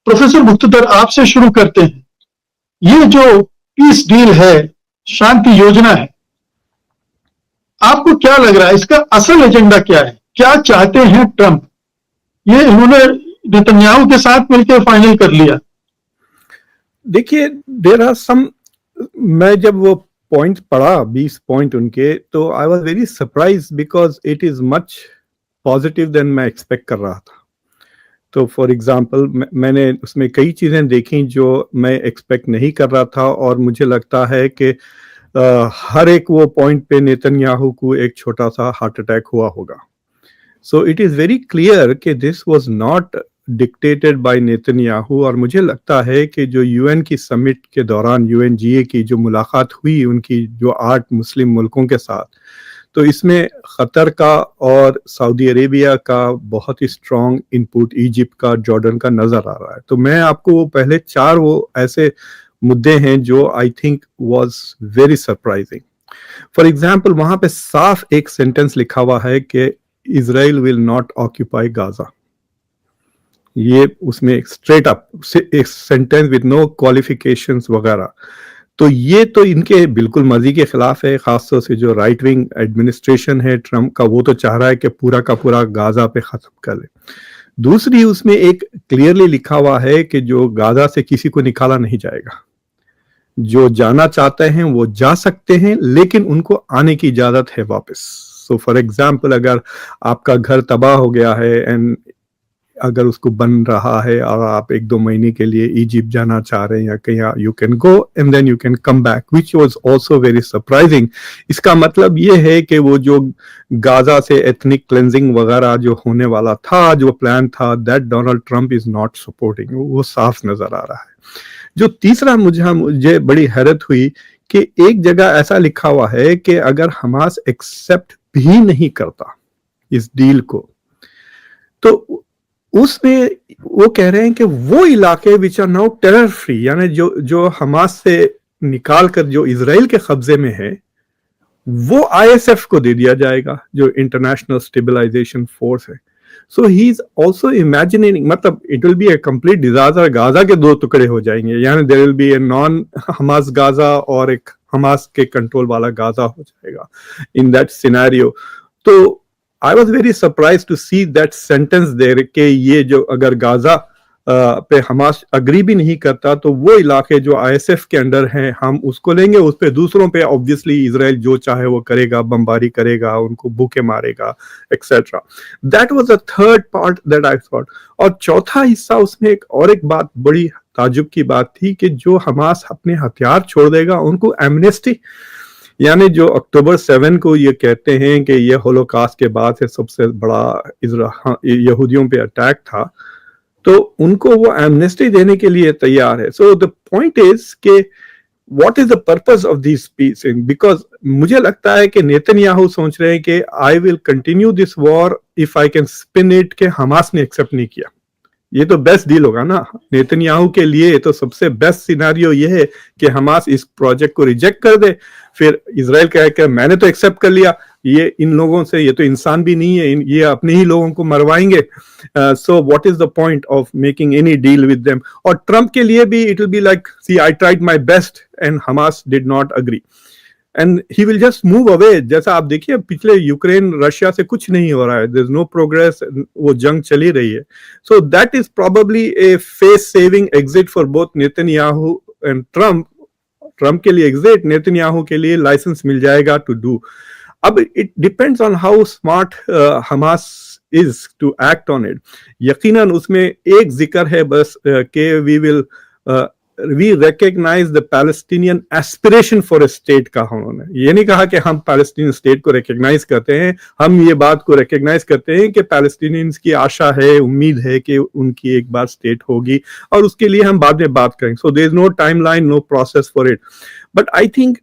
Professor मुख्तदर, आपसे शुरू करते हैं। ये जो पीस डील है, शांति योजना है, आपको क्या लग रहा है इसका असल एजेंडा क्या है? क्या चाहते हैं ट्रंप? ये इन्होंने नेतन्याहू के साथ मिलकर फाइनल कर लिया। देखिए, देयर आर सम, मैं जब वो पॉइंट पढ़ा 20 पॉइंट उनके, तो I was very surprise because it is much positive than मैं एक्सपेक्ट कर रहा था। तो फॉर एग्जांपल मैंने उसमें कई चीज़ें देखी जो मैं एक्सपेक्ट नहीं कर रहा था, और मुझे लगता है कि हर एक वो पॉइंट पे नेतन्याहू को एक छोटा सा हार्ट अटैक हुआ होगा। So it is very clear कि this was not dictated by Netanyahu. और मुझे लगता है कि जो यूएन की समिट के दौरान यूएनजीए की जो मुलाकात हुई उनकी जो 8 मुस्लिम मुल्कों के साथ, तो इसमें क़तर का और सऊदी अरेबिया का बहुत ही स्ट्रॉन्ग इनपुट, इजिप्ट का, जॉर्डन का नज़र आ रहा है। तो मैं आपको वो पहले 4 वो ऐसे मुद्दे हैं जो I think was very surprising. For example, वहां पे साफ एक सेंटेंस लिखा हुआ है कि Israel will not occupy Gaza. ये उसमें स्ट्रेट अप एक सेंटेंस विद नो क्वालिफिकेशंस वगैरह। तो ये तो इनके बिल्कुल मर्जी के खिलाफ है, खासतौर से जो राइट विंग एडमिनिस्ट्रेशन है ट्रंप का, वो तो चाह रहा है कि पूरा का पूरा गाजा पे खत्म कर ले। दूसरी, उसमें एक क्लियरली लिखा हुआ है कि जो गाजा से किसी को निकाला नहीं जाएगा, जो जाना चाहते हैं वो जा सकते हैं, लेकिन उनको आने की इजाजत है वापस। सो फॉर एग्जाम्पल, अगर आपका घर तबाह हो गया है एंड अगर उसको बन रहा है और आप 1-2 महीने के लिए इजिप्ट जाना चाह रहे हैं या कहीं, you can go and then you can come back, which was also very surprising. इसका मतलब ये है कि वो जो गाजा से एथनिक क्लेंजिंग वगैरह जो होने वाला था, जो प्लान था, that Donald Trump is not supporting, वो साफ नजर आ रहा है। जो तीसरा मुझे बड़ी हैरत हुई कि एक जगह ऐसा लिखा हुआ है कि अगर हमास एक्सेप्ट भी नहीं करता इस डील को, तो उसमें वो कह रहे हैं कि वो इलाके which are now terror free, यानी जो हमास से निकाल कर जो इजराइल के कब्जे में है, वो आईएसएफ को दे दिया जाएगा, जो इंटरनेशनल स्टेबलाइजेशन फोर्स है। So he is also imagining, मतलब it will be a complete disaster. Gaza के 2 टुकड़े हो जाएंगे, यानी there will be a non Hamas Gaza और एक हमास के कंट्रोल वाला गाजा हो जाएगा इन दैट सिनेरियो। तो I was very surprised to see that sentence there कि ये जो अगर गाजा पे हमास अग्री भी नहीं करता, तो वो इलाके जो आईएसएफ के अंडर हैं हम उसको लेंगे, उस पे दूसरों पे ऑब्वियसली इजराइल जो चाहे वो करेगा, बमबारी करेगा, उनको भूखे मारेगा, etcetera. That was the third part that I thought. और चौथा हिस्सा, उसमें एक बात बड़ी ताजुब की बात थी कि जो हमास अपने हथियार छोड़ देगा उनको एमनेस्टी, यानी जो अक्टूबर 7 को ये कहते हैं कि ये होलोकास्ट के बाद से सबसे बड़ा यहूदियों पे अटैक था, तो उनको वो एमनेस्टी देने के लिए तैयार है। सो द पॉइंट इज कि what is the purpose of this peace, because मुझे लगता है कि नेतन्याहू सोच रहे हैं कि I will continue this war if I can spin it कि हमास ने एक्सेप्ट नहीं किया। ये तो बेस्ट डील होगा ना नेतन्याहू के लिए। तो सबसे बेस्ट सिनेरियो ये है कि हमास इस प्रोजेक्ट को रिजेक्ट कर दे, फिर इजराइल कहे कि मैंने तो एक्सेप्ट कर लिया, ये इन लोगों से, ये तो इंसान भी नहीं है, ये अपने ही लोगों को मरवाएंगे। So what is the point of making any deal with them. और ट्रंप के लिए भी it will be like, see I tried my best and Hamas did not agree and he will just move away. जैसा आप देखिए, पिछले Ukraine Russia से कुछ नहीं हो रहा है, देयर इज नो प्रोग्रेस, वो जंग चली रही है। So that is probably a face saving exit for both Netanyahu and Trump. Trump के लिए एग्जिट, नेतन्याहू के लिए लाइसेंस मिल जाएगा टू डू। अब it depends on how smart Hamas is to act on it. यकीनन उसमें एक जिक्र है बस कि we recognise the Palestinian aspiration for a state का। उन्होंने ये नहीं कहा कि हम पैलेस्टीनियन स्टेट को रिकग्नाइज करते हैं, हम ये बात को रिकग्नाइज करते हैं कि पैलेस्टीनियंस की आशा है, उम्मीद है कि उनकी एक बार स्टेट होगी, और उसके लिए हम बाद में बात करेंगे। So there is no timeline, no process for it. But I think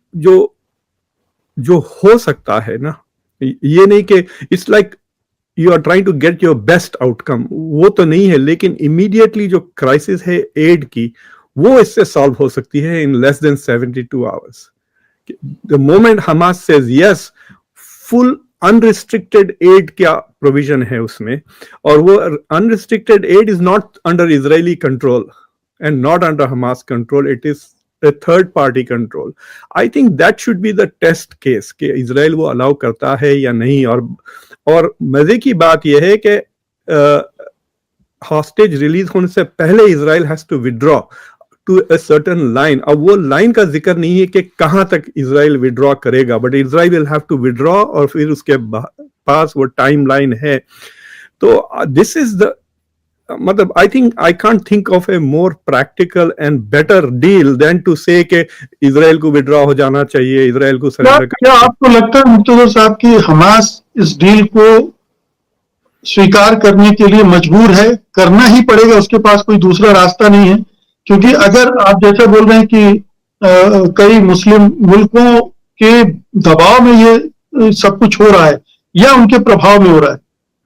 जो हो सकता है ना, ये नहीं कि it's like you are trying to get your best outcome, वो तो नहीं है, लेकिन इमीडिएटली जो क्राइसिस है एड की, वो इससे सॉल्व हो सकती है in less than 72 hours. The moment Hamas says yes, full unrestricted aid क्या प्रोविजन है उसमें, और वो unrestricted aid is not under Israeli control and not under Hamas control. It is a third party control. I think that should be the test case कि Israel वो allow करता है या नहीं. और मजे की बात यह है कि हॉस्टेज रिलीज होने से पहले Israel has to withdraw to a certain line. अब वो लाइन का जिक्र नहीं है कि कहां तक इजराइल विड्रॉ करेगा, but Israel will have to withdraw, और फिर उसके पास वो टाइम लाइन है. तो दिस इज द मतलब I think I can't think of a more practical and better deal than to say कि इजराइल को विड्रॉ हो जाना चाहिए, इजराइल को सरेंडर क्या आपको लगता है मुक्तदर साहब कि हमास इस डील को स्वीकार करने के लिए मजबूर है, करना ही पड़ेगा, उसके पास कोई दूसरा रास्ता नहीं है? क्योंकि अगर आप जैसा बोल रहे हैं कि कई मुस्लिम मुल्कों के दबाव में ये सब कुछ हो रहा है या उनके प्रभाव में हो रहा है,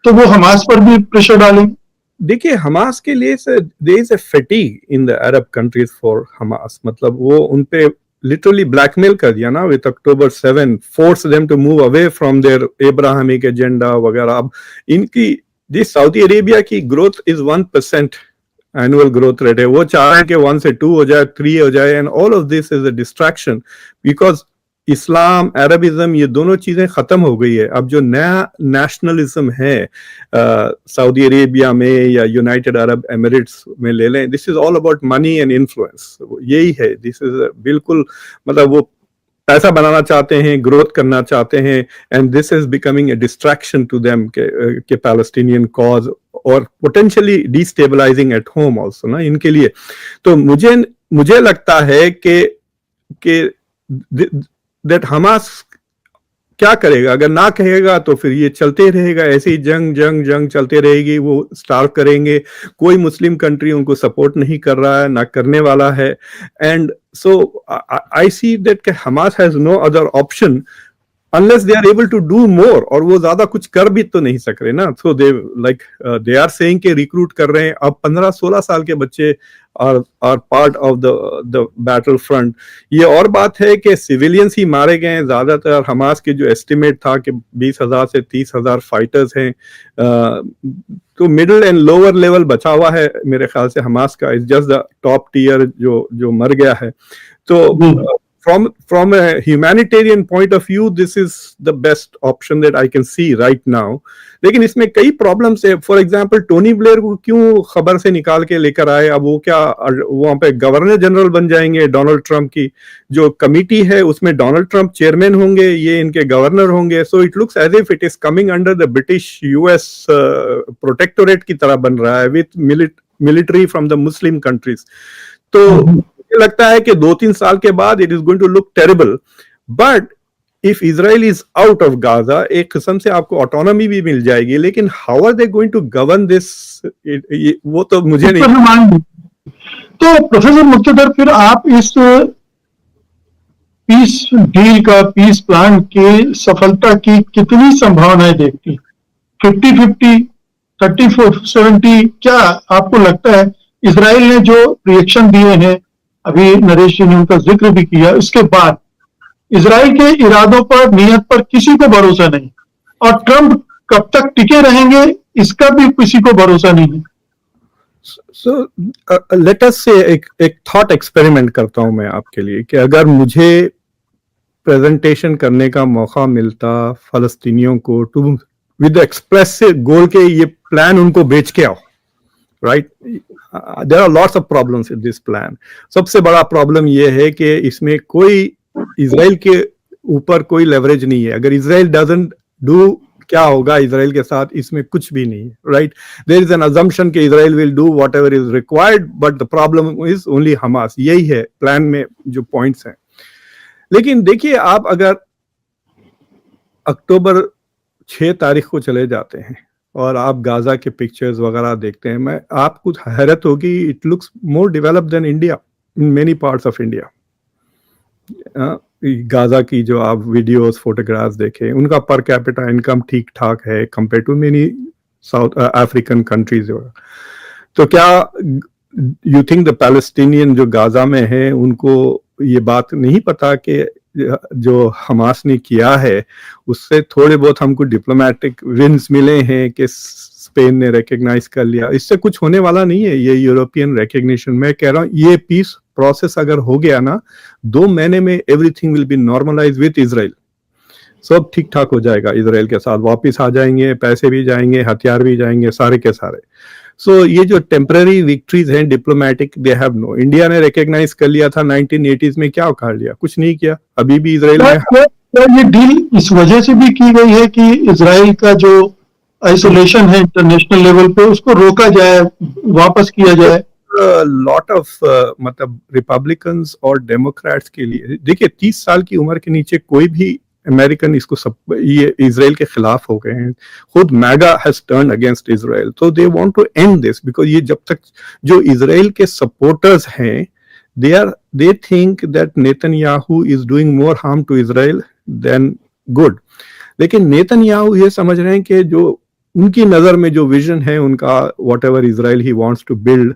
तो वो हमास पर भी प्रेशर डालेंगे. देखिए, हमास के लिए there is a fatigue in the Arab countries for Hamas. मतलब वो उन पे लिटरली ब्लैकमेल कर दिया ना with October 7, force them to move away from their Abrahamic agenda वगैरह. अब इनकी जिस सऊदी अरेबिया की growth is 1% annual growth rate है, वो चाह रहे हैं कि 1 से 2 हो जाए, 3 हो जाए, and all of this is a distraction because Islam, Arabism, ये दोनों चीजें खत्म हो गई है. अब जो नया नेशनलिज्म है सऊदी अरेबिया में या यूनाइटेड अरब एमिरेट्स में ले लें, this is all about money and influence. यही है, दिस इज बिल्कुल मतलब वो पैसा बनाना चाहते हैं, ग्रोथ करना चाहते हैं, and this is becoming a distraction to them के पैलेस्टीनियन कॉज, और potentially destabilising at home also ना इनके लिए. तो मुझे लगता है कि दैट हमास क्या करेगा. अगर ना कहेगा तो फिर ये चलते रहेगा, ऐसे ही जंग चलते रहेगी. वो स्टार्व करेंगे, कोई मुस्लिम कंट्री उनको सपोर्ट नहीं कर रहा है, ना करने वाला है. And so I see that Hamas has no other option unless they are able to do more, और वो ज्यादा कुछ कर भी तो नहीं सक रहे ना. so they are saying कि रिक्रूट कर रहे हैं. अब 15-16 साल के बच्चे are part of the battle front. ये और बात है कि सिविलियंस ही मारे गए हैं ज्यादातर. हमास के जो एस्टिमेट था कि 20,000 से 30,000 फाइटर्स हैं, तो मिडिल एंड लोअर लेवल बचा हुआ है मेरे ख्याल से हमास का. Is just the top tier जो मर गया है. तो from a humanitarian point of view, this is the best option that I can see right now. लेकिन इसमें कई प्रॉब्लम्स है. फॉर एग्जांपल टोनी ब्लेयर को क्यों खबर से निकाल के लेकर आए? अब वो क्या वहां पे गवर्नर जनरल बन जाएंगे? डोनाल्ड ट्रंप की जो कमिटी है उसमें डोनाल्ड ट्रंप चेयरमैन होंगे, ये इनके गवर्नर होंगे. So it looks as if it is coming under the British US protectorate की तरह बन रहा है with military from the Muslim countries. तो मुझे लगता है कि 2-3 साल के बाद it is going to look terrible. But if Israel is out of Gaza, एक किस्म से आपको ऑटोनॉमी भी मिल जाएगी, लेकिन how are they going to govern this, वो तो मुझे नहीं. तो प्रोफेसर मुक्तदर, फिर आप इस पीस डील का, पीस प्लान की सफलता की कितनी संभावनाएं देखती? 50-50, 34-70? क्या आपको लगता है इजराइल ने जो रिएक्शन दिए हैं, अभी नरेश जी ने उनका जिक्र भी किया, इसके बाद इजराइल के इरादों पर, नियत पर किसी को भरोसा नहीं, और ट्रंप कब तक टिके रहेंगे इसका भी किसी को भरोसा नहीं है. सो लेट अस से एक थॉट एक्सपेरिमेंट करता हूं मैं आपके लिए कि अगर मुझे प्रेजेंटेशन करने का मौका मिलता फलस्तीनियों को टू विद एक्सप्रेस गोल के ये प्लान उनको बेच के आओ, right? There are lots of problems with this plan. सबसे बड़ा प्रॉब्लम ये है कि इसमें कोई इजराइल के ऊपर कोई लेवरेज नहीं है. अगर इजराइल डजंट डू, क्या होगा इजराइल के साथ? इसमें कुछ भी नहीं है, right? There is an assumption कि Israel will do whatever is required, but the problem is only Hamas. यही है प्लान में जो पॉइंट्स हैं. लेकिन देखिए, आप अगर अक्टूबर 6 तारीख को चले जाते हैं और आप गाजा के पिक्चर्स वगैरह देखते हैं, मैं आपको हैरत होगी, it looks more developed than India in many parts of India. Gaza की जो आप वीडियोस, फोटोग्राफ्स देखें, उनका पर कैपिटा इनकम ठीक ठाक है compare to many South African countries. तो क्या यू थिंक द पैलेस्टीनियन जो गाजा में है उनको ये बात नहीं पता कि जो हमास ने किया है उससे थोड़े बहुत हमको डिप्लोमेटिक विन्स मिले हैं कि स्पेन ने रिकग्नाइज कर लिया, इससे कुछ होने वाला नहीं है ये यूरोपियन रिकग्निशन। मैं कह रहा हूँ ये पीस प्रोसेस अगर हो गया ना 2 महीने में everything will be normalise with Israel, सब ठीक ठाक हो जाएगा, इजराइल के साथ वापस आ जाएंगे, पैसे भी जाएंगे, हथियार भी जाएंगे, सारे के सारे। सो ये जो टेम्पररी विक्ट्रीज हैं diplomatic, they have no. India ने रिकग्नाइज कर लिया था 1980s में, क्या उखाड़ लिया, कुछ नहीं किया, अभी भी इजराइल में। क्या ये डील इस वजह से भी की गई है कि इजराइल का जो आइसोलेशन है इंटरनेशनल लेवल पे उसको रोका जाए, वापस किया जाए? लॉट ऑफ मतलब रिपब्लिकन्स और डेमोक्रेट्स के लिए, देखिए 30 साल की उम्र के नीचे कोई भी अमेरिकन इसको सब ये इजराइल के खिलाफ हो गए हैं, खुद MAGA has turn against Israel, तो they want to end this because ये जब तक जो इजराइल के सपोर्टर्स हैं they think that Netanyahu is doing more harm to Israel than good। लेकिन नेतन्याहू ये समझ रहे हैं कि जो उनकी नजर में जो विजन है उनका, वॉट एवर इजराइल ही वॉन्ट्स टू बिल्ड,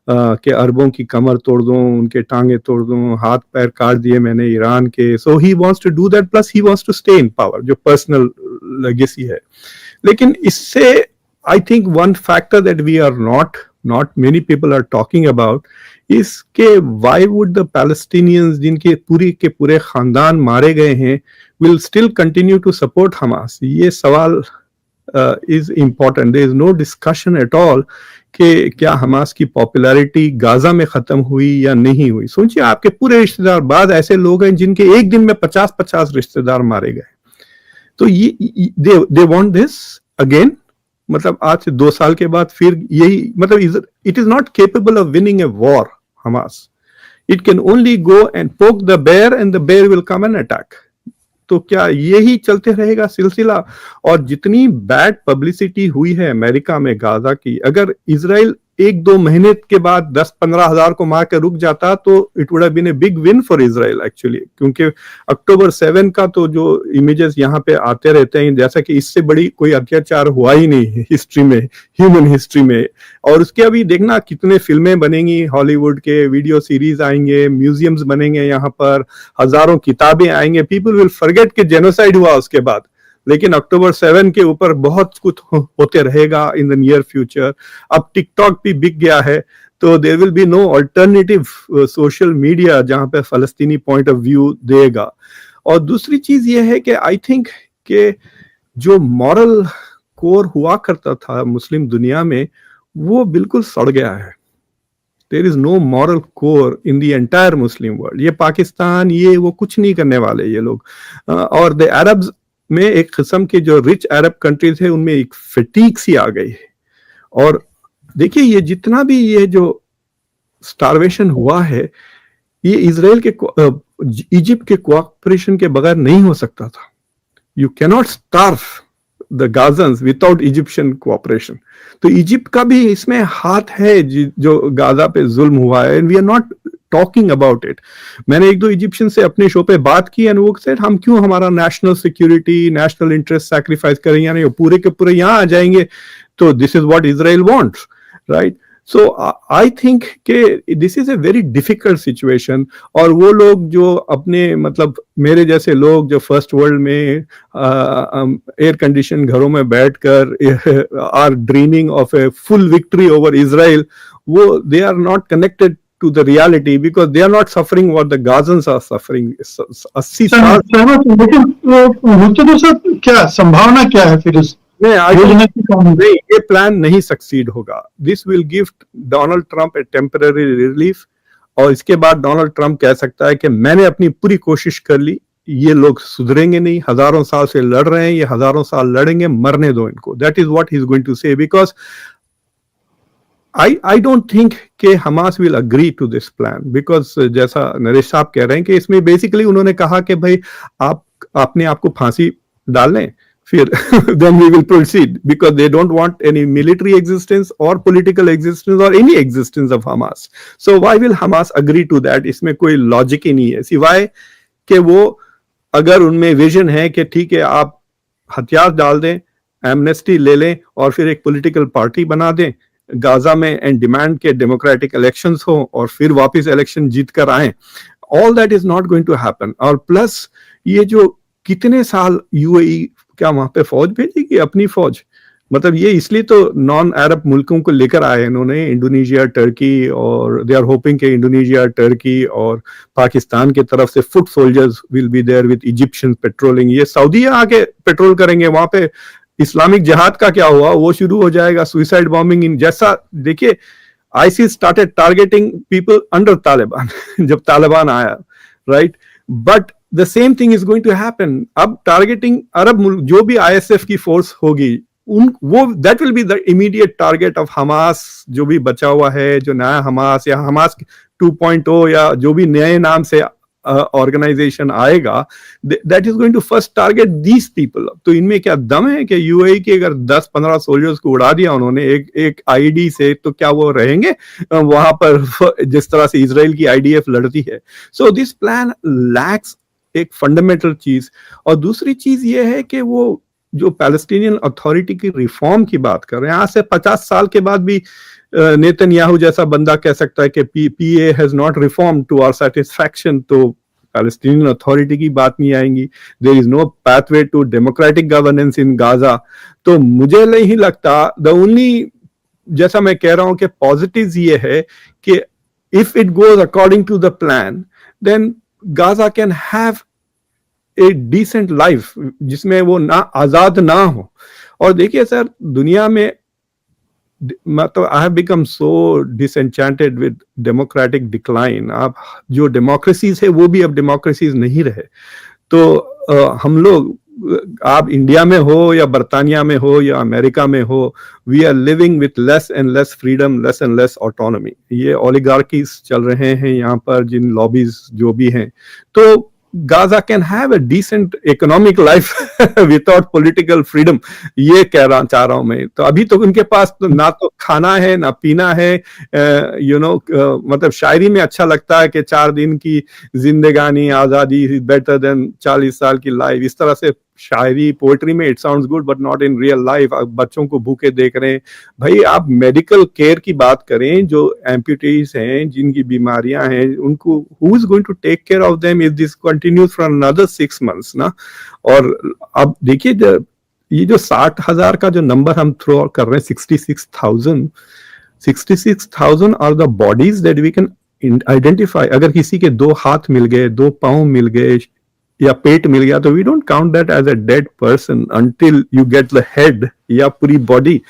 के अरबों की कमर तोड़ दूं, उनके टांगे तोड़ दूं, हाथ पैर काट दिए मैंने ईरान के, so he wants to do that, plus he wants to stay in power, जो पर्सनल लेगेसी है। लेकिन इससे I think one factor that we are not many people are talking about इसके, व्हाई वुड द पैलेस्टीनियंस जिनके पूरी के पूरे खानदान मारे गए हैं will still continue to support Hamas? ये सवाल is important। there is no discussion at all कि क्या हमास की पॉपुलैरिटी गाजा में खत्म हुई या नहीं हुई। सोचिए आपके पूरे रिश्तेदार, बाद ऐसे लोग हैं जिनके एक दिन में 50-50 रिश्तेदार मारे गए, तो ये दे वांट दिस अगेन, मतलब आज से 2 साल के बाद फिर यही, मतलब it is not capable of winning a war Hamas, it can only go and poke the bear and the bear will come and attack. तो क्या यही चलते रहेगा सिलसिला? और जितनी बैड पब्लिसिटी हुई है अमेरिका में गाजा की, अगर इजराइल 1-2 महीने के बाद 10-15 हजार को मार के रुक जाता तो it would have been a big win for Israel actually, क्योंकि अक्टूबर 7 का तो जो इमेजेस यहाँ पे आते रहते हैं, जैसा कि इससे बड़ी कोई अत्याचार हुआ ही नहीं है हिस्ट्री में, ह्यूमन हिस्ट्री में। और उसके अभी देखना कितने फिल्में बनेंगी, हॉलीवुड के वीडियो सीरीज आएंगे, म्यूजियम्स बनेंगे, यहाँ पर हजारों किताबें आएंगे, पीपल विल फॉरगेट कि जेनोसाइड हुआ उसके बाद। लेकिन अक्टूबर 7 के ऊपर बहुत कुछ होते रहेगा इन द नियर फ्यूचर। अब टिकटॉक भी बिक गया है, तो there will be no alternative social media जहां पे फलस्तीनी पॉइंट ऑफ व्यू देगा। और दूसरी चीज ये है कि आई थिंक कि जो मॉरल कोर हुआ करता था मुस्लिम दुनिया में वो बिल्कुल सड़ गया है। There is no moral core in the entire Muslim world. ये पाकिस्तान ये वो कुछ नहीं करने वाले ये लोग। और द अरब्स में एक किस्म के जो रिच अरब कंट्रीज है उनमें एक फटीक सी आ गई है। और देखिए ये जितना भी ये जो स्टारवेशन हुआ है ये इजराइल के इजिप्ट के कोऑपरेशन के बगैर नहीं हो सकता था। You can not starve the Gazans without Egyptian cooperation. तो इजिप्ट का भी इसमें हाथ है जो गाजा पे जुल्म हुआ है, and we are not talking about it. मैंने 1-2 इजिप्शियन से अपने शो पे बात की एंड वो सेड हम क्यों हमारा national security national interest sacrifice करें, यानी पूरे के पूरे यहाँ आ जाएंगे, तो this is what Israel wants, right? So I think कि this is a very difficult situation. और वो लोग जो अपने मतलब मेरे जैसे लोग जो फर्स्ट वर्ल्ड में एयर कंडीशन घरों में बैठकर are dreaming of a full victory over Israel, वो they are not connected to the reality because they are not suffering what the Gazans are suffering। 80 साल। लेकिन मुझे सर क्या संभावना क्या है फिर इस नहीं, ये प्लान नहीं सक्सीड होगा। This will give Donald Trump A temporary relief, और इसके बाद डोनाल्ड ट्रंप कह सकता है कि मैंने अपनी पूरी कोशिश कर ली, ये लोग सुधरेंगे नहीं, हजारों साल से लड़ रहे हैं, ये हजारों साल लड़ेंगे, मरने दो इनको। That is what he is going to say, because I don't think कि Hamas will agree to this plan because जैसा नरेश साहब कह रहे हैं कि इसमें बेसिकली उन्होंने कहा कि भाई आप अपने आप को फांसी डाल लें फिर then we will proceed because they don't want any military existence or political existence or any existence of Hamas. So why will Hamas agree to that? इसमें कोई लॉजिक ही नहीं है, सिवाय कि वो अगर उनमें विजन है कि ठीक है आप हथियार डाल दें, एमनेस्टी ले लें और फिर एक पॉलिटिकल पार्टी बना दें गाजा में एंड डिमांड के डेमोक्रेटिक इलेक्शंस हो और फिर वापस इलेक्शन जीत कर आए all that is not going to happen. और प्लस ये जो कितने साल यूएई क्या वहां पे फौज भेजेगी, अपनी फौज, मतलब ये इसलिए तो नॉन अरब मुल्कों को लेकर आए इन्होंने, इंडोनेशिया, टर्की, और दे आर होपिंग के इंडोनेशिया, टर्की और पाकिस्तान की तरफ से foot soldiers will be there with Egyptian patrolling. ये सऊदी आके पेट्रोल करेंगे वहां पे। इस्लामिक जिहाद का क्या हुआ, वो शुरू हो जाएगा, सुइसाइड बॉम्बिंग इन जैसा। देखिए ISIS started targeting people under Taliban जब तालिबान आया, right, but the same thing is going to happen. अब टारगेटिंग अरब मुल्क, जो भी ISF की फोर्स होगी उन वो that will be the immediate target of Hamas, जो भी बचा हुआ है, जो नया हमास या हमास 2.0 या जो भी नए नाम से ऑर्गेनाइजेशन आएगा, that is going to first target these people. तो इनमें क्या दम है कि यूएई के अगर 10-15 सोल्जर्स को उड़ा दिया उन्होंने एक आईडी से, तो क्या वो रहेंगे वहां पर जिस तरह से इजराइल की IDF लड़ती है? सो दिस प्लान लैक्स एक फंडामेंटल चीज। और दूसरी चीज ये है कि वो जो पैलेस्टीनियन अथॉरिटी की रिफॉर्म की बात कर रहे हैं, आज से 50 साल के बाद भी नेतन्याहू जैसा बंदा कह सकता है कि PA has not reform to our satisfaction, तो पैलेस्टीनियन अथॉरिटी की बात नहीं आएंगी। There is no pathway to democratic governance in Gaza. तो मुझे नहीं लगता, द ओनली, जैसा मैं कह रहा हूं कि पॉजिटिव ये है कि if it goes according to the plan, then Gaza can have a decent life, जिसमें वो ना आजाद ना हो। और देखिए सर, दुनिया में मतलब I have become so disenchanted with democratic decline. आप जो डेमोक्रेसीज है वो भी अब डेमोक्रेसीज नहीं रहे। तो हम लोग, आप इंडिया में हो या बर्तानिया में हो या अमेरिका में हो, we are living with less and less freedom, less and less autonomy. ये ओलिगार्कीज चल रहे हैं यहाँ पर, जिन लॉबीज जो भी हैं। तो Gaza can have a decent economic life without political freedom, ये चाह रहा हूं मैं। तो अभी तो उनके पास तो ना तो खाना है ना पीना है, मतलब शायरी में अच्छा लगता है कि 4 दिन की जिंदगानी आजादी बेटर देन 40 साल की लाइफ, इस तरह से शायरी, पोएट्री में it sounds good but not in real life. बच्चों को भूखे देख रहे हैं। भाई आप मेडिकल केयर की बात करें, जो एम्प्यूटीज हैं, जिनकी बीमारियां हैं, उनको who is going to take care of them if this continues for another 6 months ना। और अब देखिए ये जो 60,000 का जो नंबर हम थ्रो कर रहे हैं, 66,000 are the bodies that we can identify. अगर किसी के 2 हाथ मिल गए, 2 पांव मिल गए या पेट मिल गया, तो we don't count that as a dead person until you get the head या पूरी बॉडी।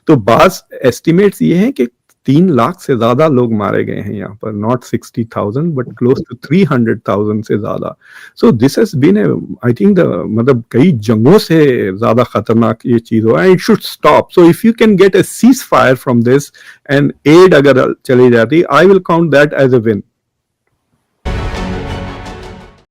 तो बास एस्टिमेट्स ये हैं कि 3 लाख से ज्यादा लोग मारे गए हैं यहाँ पर, नॉट 60,000 बट क्लोज टू 300,000 से ज्यादा। So this has been I think मतलब कई जंगों से ज्यादा खतरनाक ये चीज हो, and it should stop. So if you can get a ceasefire from this and aid अगर चली जाती, I will count that as a win.